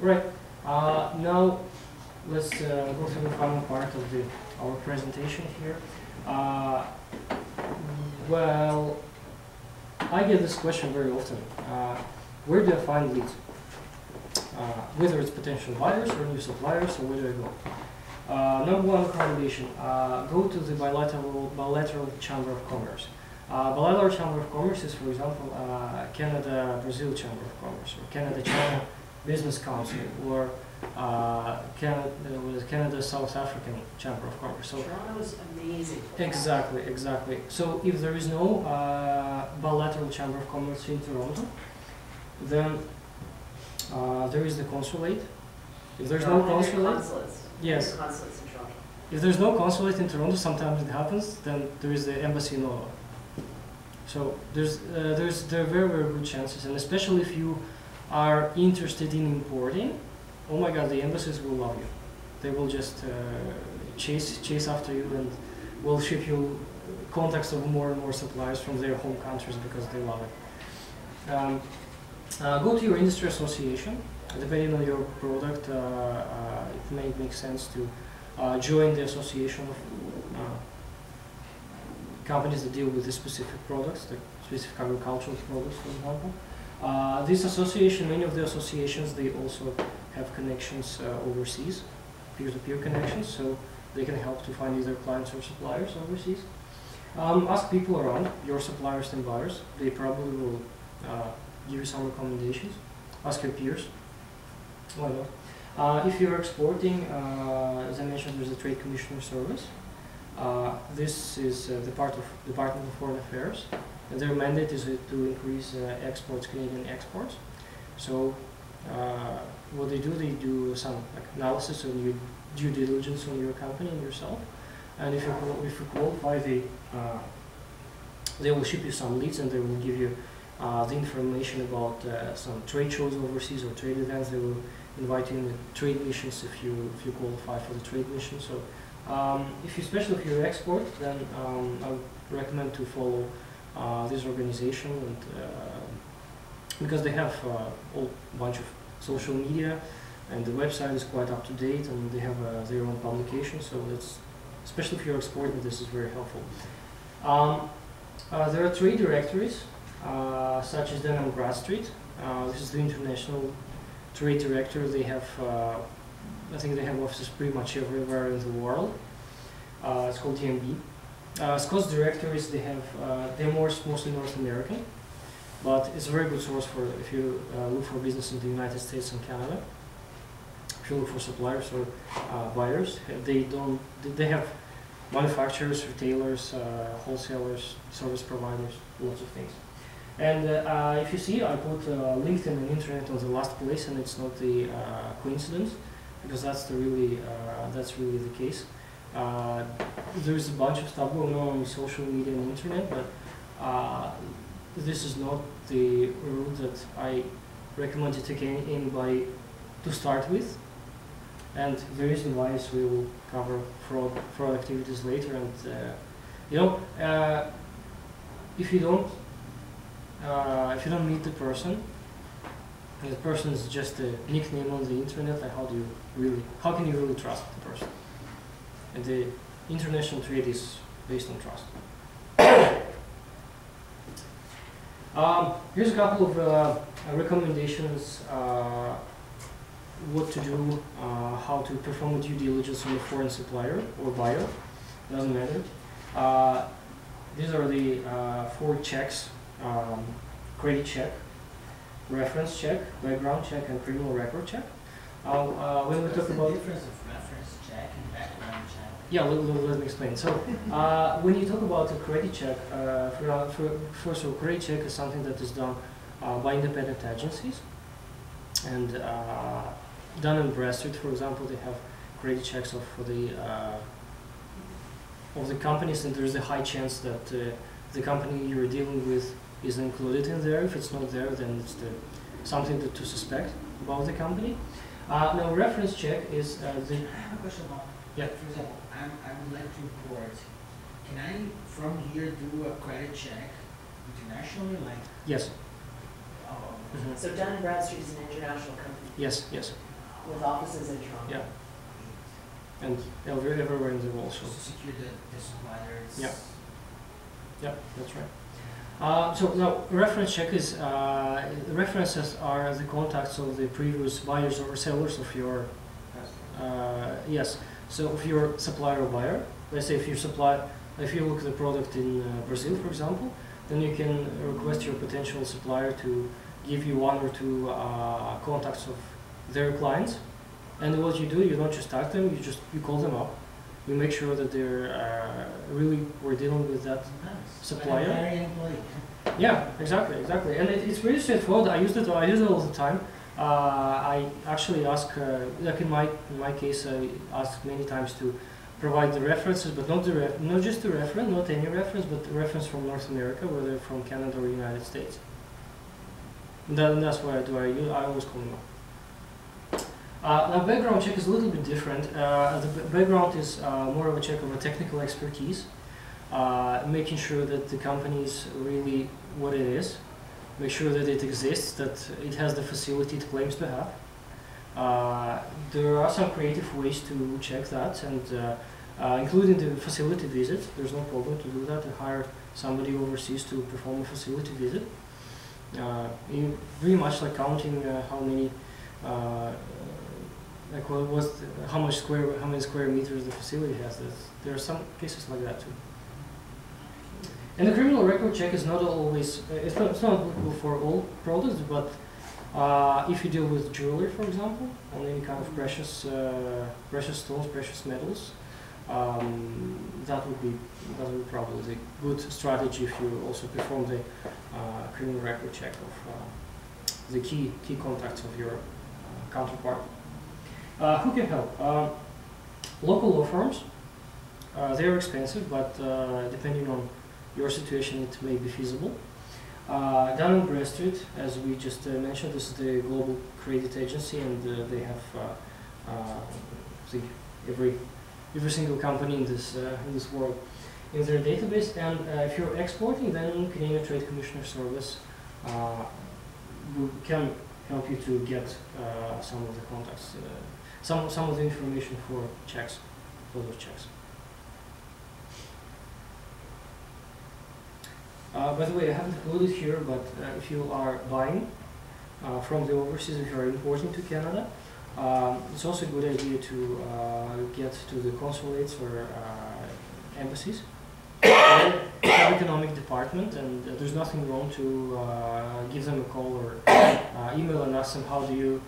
Right. Now let's go through the final part of our presentation here. Well, I get this question very often. Where do I find leads? Whether it's potential buyers or new suppliers, or where do I go? Number one recommendation, go to the bilateral Chamber of Commerce. Bilateral Chamber of Commerce is, for example, Canada-Brazil Chamber of Commerce, or Canada-China Business Council, or Canada-South African Chamber of Commerce. So Toronto is amazing. exactly, exactly. So if there is no bilateral Chamber of Commerce in Toronto, then there is the consulate. If there's no consulate, yes. Consulates in Toronto. If there's no consulate in Toronto, sometimes it happens. Then there is the embassy in Ottawa. So there are very, very good chances, and especially if you are interested in importing, oh my God, the embassies will love you. They will just chase after you and will ship you contacts of more and more suppliers from their home countries because they love it. Go to your industry association. Depending on your product, it may make sense to join the association of companies that deal with the specific products, the specific agricultural products, for example. This association, many of the associations, they also have connections overseas, peer-to-peer connections, so they can help to find either clients or suppliers overseas. Ask people around, your suppliers and buyers. They probably will give you some recommendations. Ask your peers. Why not? If you're exporting, as I mentioned, there's a Trade Commissioner Service. This is the part of Department of Foreign Affairs. And their mandate is to increase exports, Canadian exports. So what they do some analysis on your due diligence on your company and yourself. And if you qualify, they will ship you some leads, and they will give you the information about some trade shows overseas or trade events. They will invite you in the trade missions if you qualify for the trade mission. So especially if you export, then I would recommend to follow this organization, and because they have a whole bunch of social media, and the website is quite up to date, and they have their own publication. So that's, especially if you're exporting, this is very helpful. There are trade directories such as Dun & Bradstreet. This is the international trade directory. They have, I think they have offices pretty much everywhere in the world. It's called DMB. Scott's directories, they're mostly North American, but it's a very good source for if you look for business in the United States and Canada. If you look for suppliers or buyers, they have manufacturers, retailers, wholesalers, service providers, lots of things. And if you see, I put LinkedIn and internet on the last place, and it's not the coincidence, because that's really the case. There's a bunch of stuff going on social media and internet, but this is not the route that I recommend to take anybody to start with. And the reason why is we will cover fraud activities later. And if you don't meet the person, and the person is just a nickname on the internet, like how can you really trust the person? And the international trade is based on trust. Here's a couple of recommendations what to do, how to perform due diligence on a foreign supplier or buyer, doesn't matter. These are the 4 checks: credit check, reference check, background check, and criminal record check. When we talk about the difference of reference check and background check? Yeah, let me explain. So, when you talk about a credit check, first of all, credit check is something that is done by independent agencies. And Dun & Bradstreet, for example, they have credit checks of the companies, and there's a high chance that the company you're dealing with is included in there. If it's not there, then it's something to suspect about the company. Now, reference check is the... I have a question about, yeah. For example, I would like to import. Can I, from here, do a credit check internationally? Yes. Oh. Mm-hmm. So Dun & Bradstreet is an international company. Yes, yes. with offices in Toronto. Yeah. And everywhere in the world. So. Just to secure the suppliers. Yeah. Yeah, that's right. So now reference check is references are the contacts of the previous buyers or sellers of your yes. So if you're supplier or buyer, let's say if you look at the product in Brazil, for example, then you can request your potential supplier to give you one or two contacts of their clients. And what you do, you don't just tag them, you call them up. You make sure that they're really we're dealing with that supplier. Very employee. Yeah, exactly. And it's pretty straightforward. I use it all the time. I actually ask, like in my case, I ask many times to provide the references, but not just the reference, not any reference, but the reference from North America, whether from Canada or United States. That's what I do. I always call them up. Now, background check is a little bit different. The background is more of a check of a technical expertise, making sure that the company is really what it is, make sure that it exists, that it has the facility it claims to have. There are some creative ways to check that, and including the facility visit. There's no problem to do that and hire somebody overseas to perform a facility visit. Pretty much like counting how many. How many square meters the facility has. There are some cases like that too. And the criminal record check is not always, it's not applicable for all products, but if you deal with jewelry, for example, on any kind of precious stones, precious metals, that would be probably the good strategy if you also perform the criminal record check of the key contacts of your counterpart. Who can help? Local law firms. They're expensive, but depending on your situation, it may be feasible. Dun & Bradstreet, as we just mentioned, this is the global credit agency, and they have every single company in this world in their database. And if you're exporting, then Canadian Trade Commissioner Service can help you to get some of the contacts, some of the information for checks, for those checks. By the way, I haven't included here, but if you are buying from the overseas, if you are importing to Canada, it's also a good idea to get to the consulates or embassies, or economic department, and there's nothing wrong to give them a call or email and ask them how do you,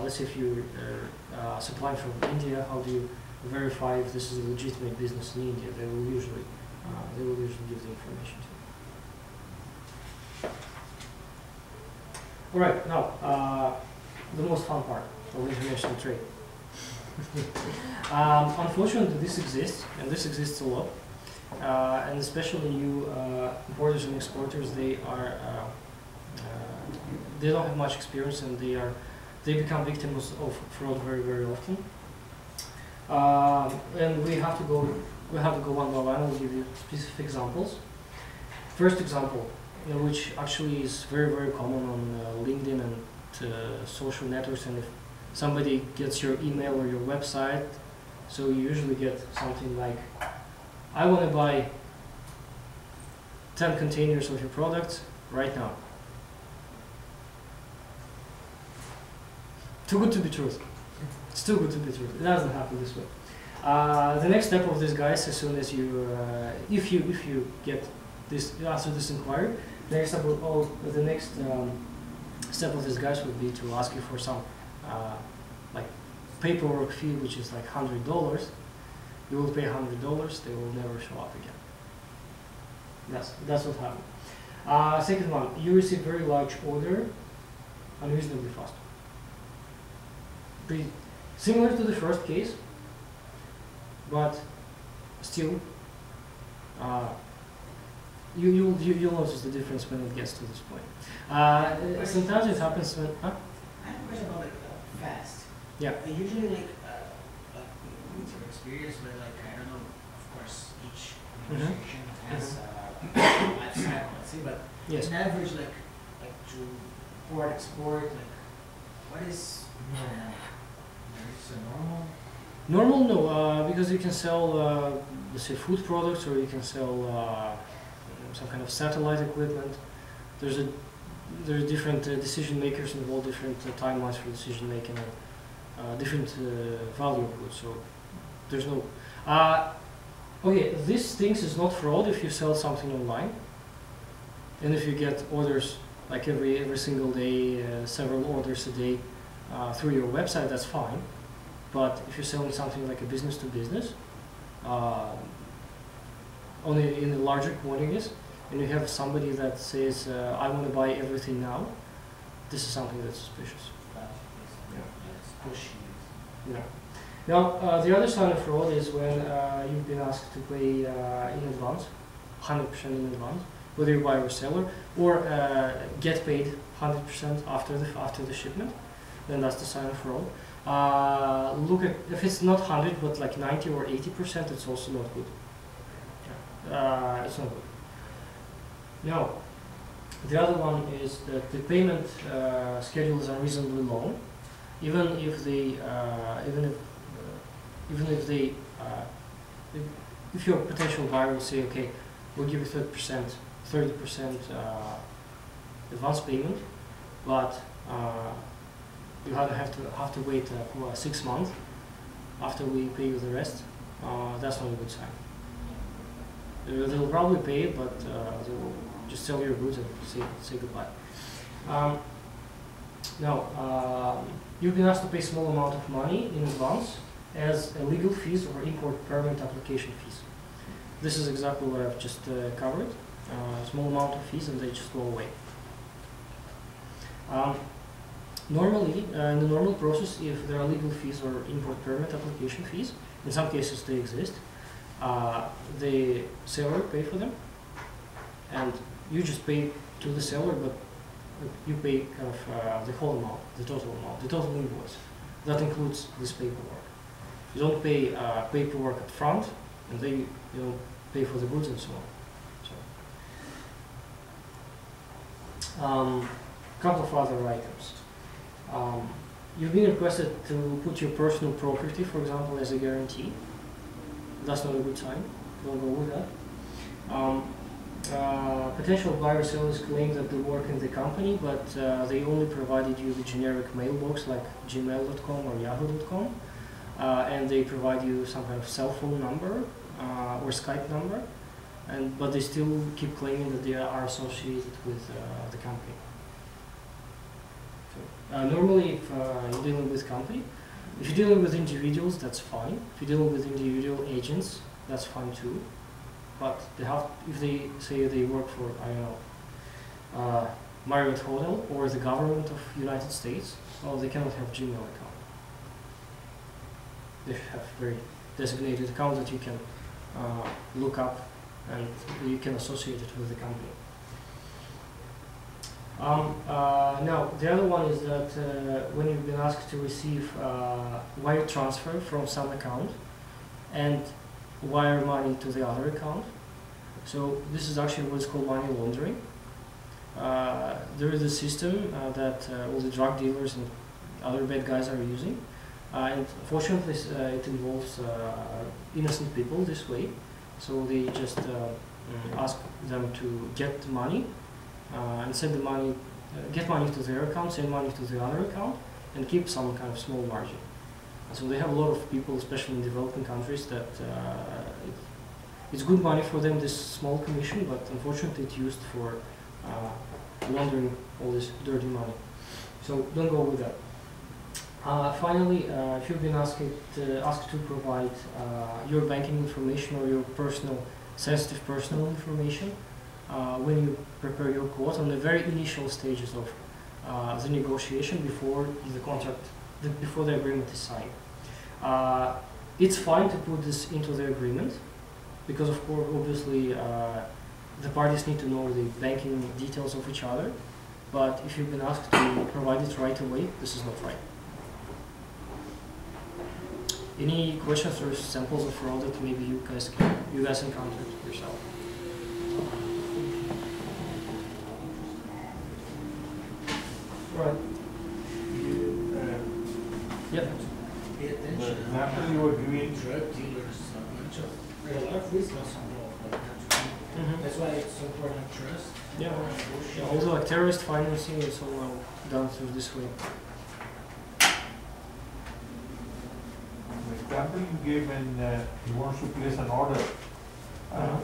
let's say if you are supplying from India, how do you verify if this is a legitimate business in India? They will usually give the information to you. All right, now the most fun part of international trade. Unfortunately, this exists, and this exists a lot. And especially new importers and exporters, they don't have much experience, and they become victims of fraud very, very often. And we have to go one by one. I'll give you specific examples. First example, which actually is very, very common on LinkedIn and social networks, and if somebody gets your email or your website, so you usually get something like, I want to buy 10 containers of your products right now. Too good to be true. It's too good to be true. It doesn't happen this way. The next step of this, guys, as soon as you, if you get this, answer this inquiry, the next step of this, guys, would be to ask you for some like paperwork fee, which is like $100. You will pay $100. They will never show up again. That's what happened. Second one, you receive very large order, unreasonably fast. Pretty similar to the first case, but still, you'll notice the difference when it gets to this point. Sometimes it happens when. Huh? I have a question about fast. Yeah. I usually with your experience, but I don't know. Of course, each negotiation has life cycle, let's say, but yes. on average, like to import, export, what is It's a normal. Normal, no, because you can sell, let's say, food products, or you can sell some kind of satellite equipment. There are different decision makers involved, different timelines for decision making, and different value of goods. So there's no. Okay, this things is not fraud if you sell something online, and if you get orders like every single day, several orders a day through your website, that's fine. But if you're selling something like a business to business, only in the larger quantities, and you have somebody that says, I want to buy everything now, this is something that's suspicious. It's pushy. Yeah. Now, the other sign of fraud is when you've been asked to pay in advance, 100% in advance, whether you buy or seller, or get paid 100% after the shipment. Then that's the sign of fraud. Look at, if it's not 100 but like 90 or 80%, it's also not good. It's not good. Now, the other one is that the payment schedule is unreasonably long, even if your potential buyer will say, okay, we'll give you 30% advance payment, but you have to wait for 6 months after we pay you the rest. That's not a good sign. They'll probably pay it, but they'll just sell your goods and say goodbye. Now, you've been asked to pay a small amount of money in advance as legal fees or import permit application fees. This is exactly what I've just covered. Small amount of fees and they just go away. Normally, in the normal process, if there are legal fees or import permit application fees, in some cases they exist, the seller pay for them, and you just pay to the seller, but you pay kind of the whole amount, the total invoice. That includes this paperwork. You don't pay paperwork up front, and then you pay for the goods and so on. Couple of other items. You've been requested to put your personal property, for example, as a guarantee. That's not a good sign. Don't go with that. Potential buyer sellers claim that they work in the company, but they only provided you the generic mailbox like gmail.com or yahoo.com, and they provide you some kind of cell phone number or Skype number, but they still keep claiming that they are associated with the company. Normally, if you're dealing with company, if you're dealing with individuals, that's fine. If you're dealing with individual agents, that's fine too. But if they say they work for, I don't know, Marriott Hotel or the government of United States, well, they cannot have Gmail account. They have very designated account that you can look up and you can associate it with the company. Now, the other one is that when you've been asked to receive wire transfer from some account and wire money to the other account. So this is actually what's called money laundering. There is a system that all the drug dealers and other bad guys are using. And fortunately, it involves innocent people this way. So they just ask them to get money and send the money, get money to their account, send money to the other account, and keep some kind of small margin. And so they have a lot of people, especially in developing countries, that it's good money for them, this small commission, but unfortunately it's used for laundering all this dirty money. So don't go with that. Finally, if you've been asked to provide your banking information or your sensitive personal information when you prepare your quote on the very initial stages of the negotiation before the contract, before the agreement is signed. It's fine to put this into the agreement because, of course, obviously the parties need to know the banking details of each other. But if you've been asked to provide it right away, this is not right. Any questions or samples of fraud that maybe you guys encountered yourself? Right. You, Yep. pay The attention. example you were giving, Drug dealers, a bunch of, there are a lot of risks involved. That's why it's so important to trust. Yeah. Negotiate. Yeah, also like terrorist financing is all now done through this way. the example you gave when he wants to place an order, and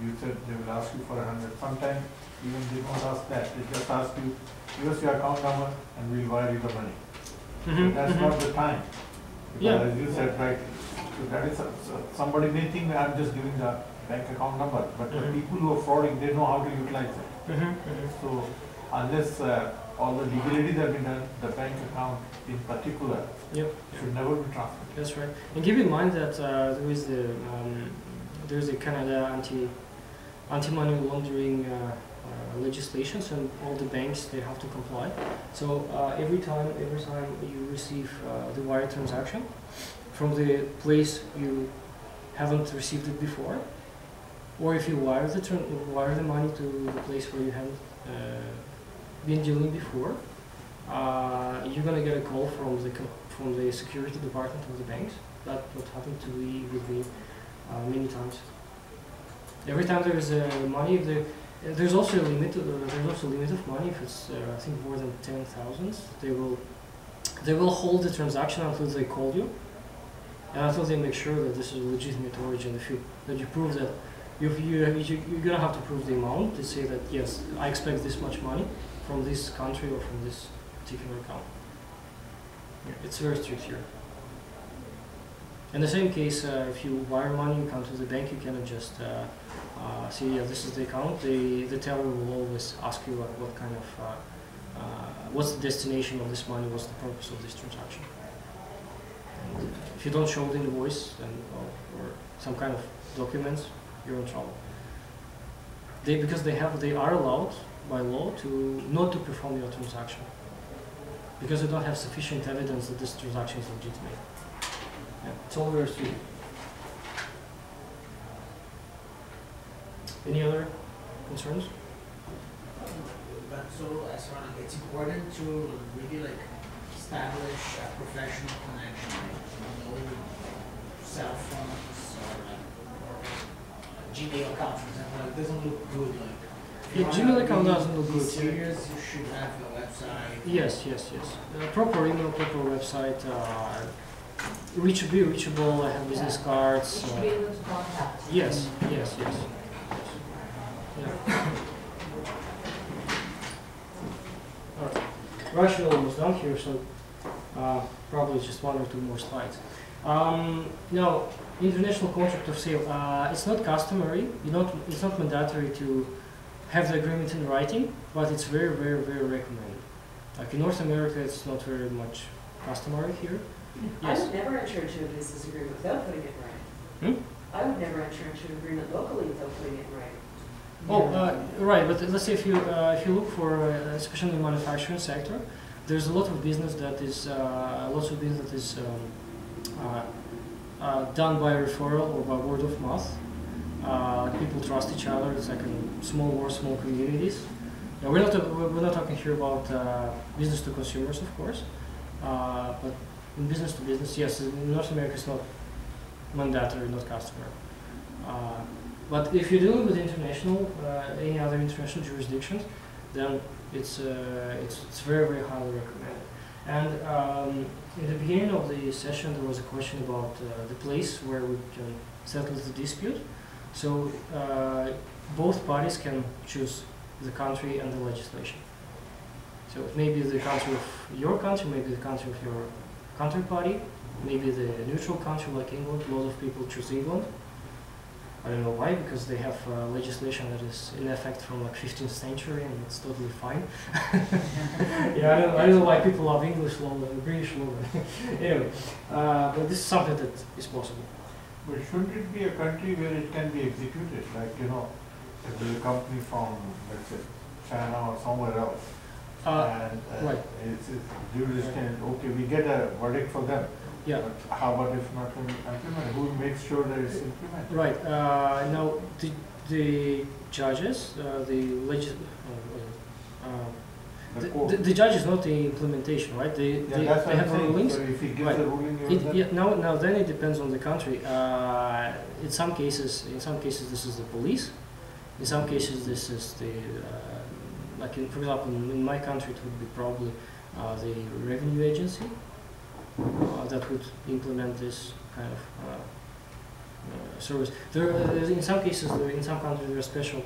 you said they will ask you for 100. Sometimes even they don't ask that. They just ask you, give us your account number and we'll wire you the money. So that's not the time. Because Yeah. as you said, right, so that is somebody may think that I'm just giving the bank account number, but the people who are frauding, they know how to utilize it. So unless all the legalities have been done, the bank account in particular Yep. should never be transferred. That's right. And keep in mind that there is the Canada anti-money laundering legislations, and all the banks, they have to comply. So every time you receive the wire transaction from the place you haven't received it before, or if you wire the money to the place where you haven't been dealing before, you're gonna get a call from the security department of the banks. That's what happened to me with me many times. Every time there is money, there's also a limit. There's also a limit of money. If it's I think more than 10,000, they will hold the transaction until they call you, and until they make sure that this is a legitimate origin. That you prove that you're gonna have to prove the amount to say that yes, I expect this much money from this country or from this particular account. Yeah, it's very strict here. In the same case, if you wire money, you come to the bank, you cannot just say, yeah, this is the account. The teller will always ask you what kind of, what's the destination of this money, what's the purpose of this transaction. And if you don't show the invoice or some kind of documents, you're in trouble. Because they are allowed by law not to perform your transaction, because they don't have sufficient evidence that this transaction is legitimate. Yeah, it's all very strict. Any other concerns? But so as far as it's important to really like establish a professional connection, like no cell phones or like Gmail account, for example. Like, it doesn't look good. Like if you Yeah, wanna Gmail account really doesn't look be good. serious, you should have a website. Yes. Proper email, proper website. Be reachable. I have business cards. You should be able to contact. Yes. Yeah. Alright. We're actually almost done here, so probably just one or two more slides. Now, international contract of sale. It's not customary. It's not mandatory to have the agreement in writing, but it's very, very, very recommended. Like in North America, it's not very much customary here. I Yes. would never enter into a business agreement without putting it in writing. I would never enter into an agreement locally without putting it in writing. Oh, right. But let's say if you look for, especially in the manufacturing sector, there's a lot of business that is done by referral or by word of mouth. People trust each other. It's like in small communities. Now, we're not talking here about business to consumers, of course, but in business to business, yes. In North America, it's not mandatory, not customary. But if you're dealing with any other international jurisdictions, then it's very, very highly recommended. And in the beginning of the session, there was a question about the place where we can settle the dispute. So both parties can choose the country and the legislation. So it may be the country of your country, maybe the country of your counterparty, maybe the neutral country like England. A lot of people choose England. I don't know why, because they have legislation that is in effect from like 15th century, and it's totally fine. Yeah, I don't know why people love English law and British law. Anyway, but this is something that is possible. But shouldn't it be a country where it can be executed? Like, if there's a company from, let's say, China or somewhere else, and right. it's jurisdiction, okay, we get a verdict for them. Yeah. But how about if not implemented? Who makes sure that it's implemented? Right. Now, the judges, the court. The judge is not the implementation, right? They That's what I'm have saying. rulings. So if he gives Right. a ruling, even then- Now then it depends on the country. In some cases this is the police. In some cases this is the like for example in my country it would be probably the revenue agency that would implement this kind of service. In some cases, in some countries, there are special.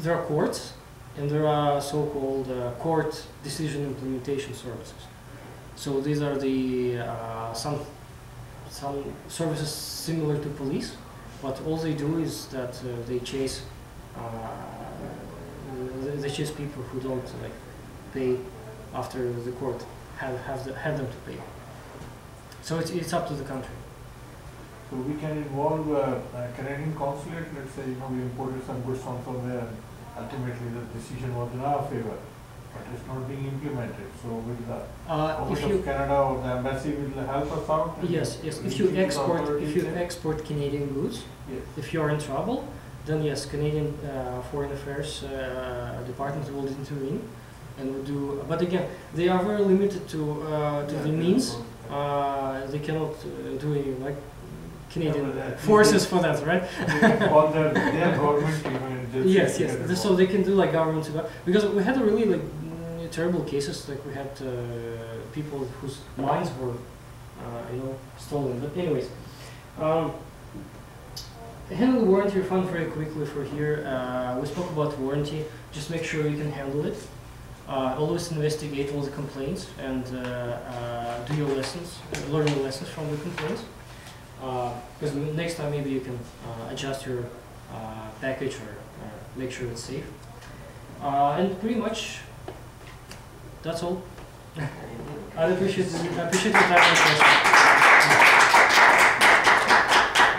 There are courts, and there are so-called court decision implementation services. So these are the some services similar to police, but all they do is that they chase people who don't like pay after the court have them to pay. So it's up to the country. So we can involve a Canadian consulate, let's say, we imported some goods from somewhere and ultimately the decision was in our favor, but it's not being implemented. So will the government of Canada or the embassy will help us out? Yes. If you export Canadian goods, Yes. if you are in trouble, then yes, Canadian Foreign Affairs Department will intervene and will do. But again, they are very limited to the means. They cannot do any like Canadian forces for that, right? All their government even. Yes. So they can do like government because we had a really like terrible cases. Like we had people whose mines were, stolen. But anyways, handle the warranty refund very quickly for here. We spoke about warranty. Just make sure you can handle it. Always investigate all the complaints and do your lessons, learn your lessons from the complaints. Because next time maybe you can adjust your package or make sure it's safe. And pretty much that's all. I appreciate your time and question.